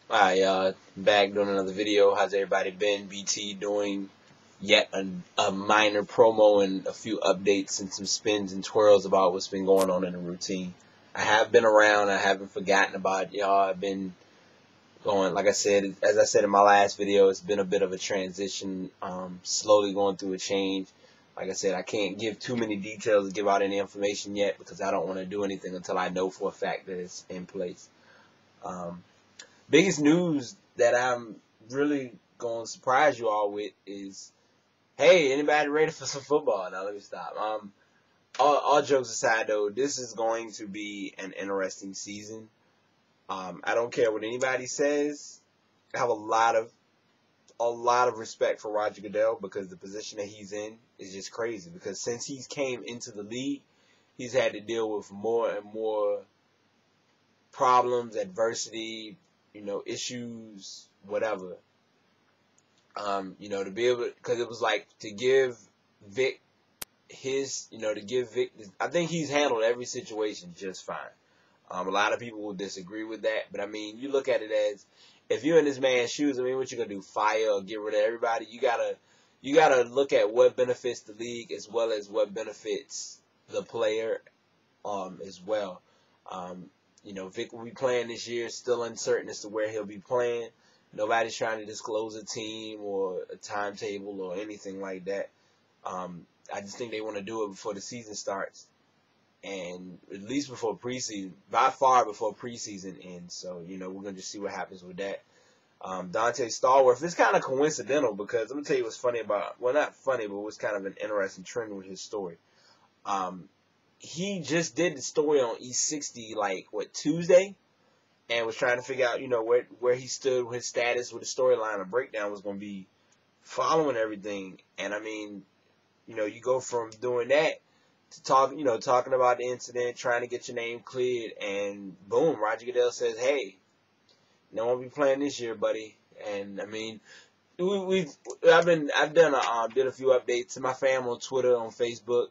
Alright, y'all. Back doing another video. How's everybody been? BT doing yet a minor promo and a few updates and some spins and twirls about what's been going on in the routine. I have been around. I haven't forgotten about y'all. I've been going, like I said, as I said in my last video, it's been a bit of a transition, slowly going through a change. Like I said, I can't give too many details, give out any information yet because I don't want to do anything until I know for a fact that it's in place. Um, Biggest news that I'm really going to surprise you all with is, hey, anybody ready for some football? Now let me stop. All jokes aside, though, this is going to be an interesting season. I don't care what anybody says. I have a lot of respect for Roger Goodell because the position that he's in is just crazy. Because since he's came into the league, he's had to deal with more and more problems, adversity, issues, whatever. To be able, because it was like to give Vic I think he's handled every situation just fine. A lot of people will disagree with that, but I mean, you look at it as if you're in this man's shoes. I mean, what you gonna do? Fire or get rid of everybody? You gotta look at what benefits the league as well as what benefits the player, as well. Vic will be playing this year. Still uncertain as to where he'll be playing. Nobody's trying to disclose a team or a timetable or anything like that. I just think they want to do it before the season starts, and at least before preseason, by far before preseason ends. So we're gonna just see what happens with that. Dante Stallworth, it's kind of coincidental because I'm gonna tell you what's funny about, well, not funny, but what's kind of an interesting trend with his story. He just did the story on E60 like Tuesday, and was trying to figure out where he stood, his status, with the storyline, a breakdown was going to be following everything. And I mean, you go from doing that to talking about the incident, trying to get your name cleared, and boom, Roger Goodell says, "Hey, no one will be playing this year, buddy." And I mean, did a few updates to my fam on Twitter, on Facebook.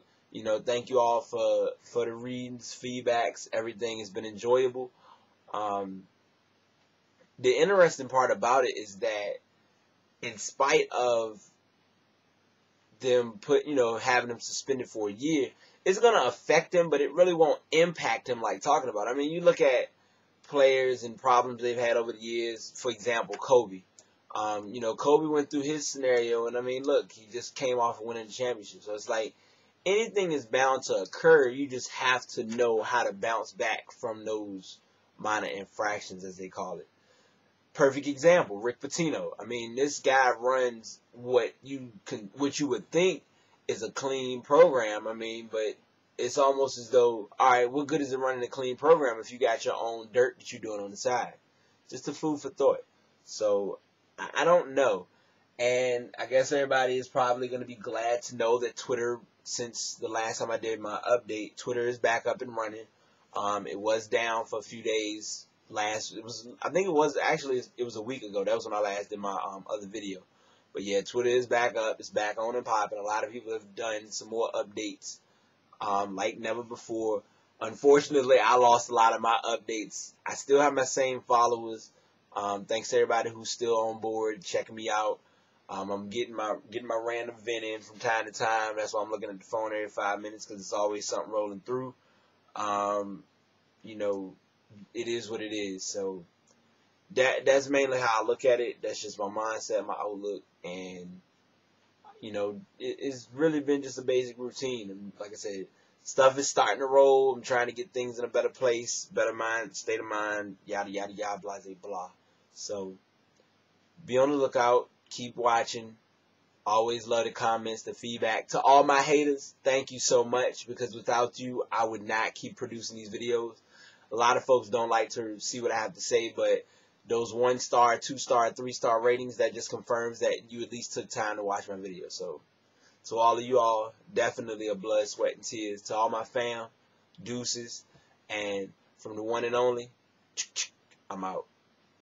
Thank you all for the readings, feedbacks. Everything has been enjoyable. The interesting part about it is that in spite of them having him suspended for a year, it's going to affect him, but it really won't impact him like talking about. I mean, you look at players and problems they've had over the years. For example, Kobe. Kobe went through his scenario, and I mean, look, he just came off of winning the championship. So it's like anything is bound to occur. You just have to know how to bounce back from those minor infractions, as they call it. Perfect example, Rick Pitino. I mean, this guy runs what you would think is a clean program. I mean, but it's almost as though, all right, what good is it running a clean program if you got your own dirt that you're doing on the side? Just a food for thought. So I don't know. And I guess everybody is probably going to be glad to know that Twitter, since the last time I did my update, Twitter is back up and running. It was down for a few days. I think it was a week ago. That was when I last did my other video. But yeah, Twitter is back up. It's back on and popping. A lot of people have done some more updates, like never before. Unfortunately, I lost a lot of my updates. I still have my same followers. Thanks to everybody who's still on board, checking me out. I'm getting my random vent in from time to time. That's why I'm looking at the phone every 5 minutes, because it's always something rolling through. It is what it is. So that's mainly how I look at it. That's just my mindset, my outlook, and it's really been just a basic routine. And like I said, stuff is starting to roll. I'm trying to get things in a better place, better state of mind, yada yada yada, blah blah blah. So be on the lookout. Keep watching. Always love the comments, the feedback. To all my haters, thank you so much, because without you, I would not keep producing these videos. A lot of folks don't like to see what I have to say, but those 1-star, 2-star, 3-star ratings, that just confirms that you at least took time to watch my video. So to all of you all, definitely a blood, sweat, and tears. To all my fam, deuces, and from the one and only, I'm out.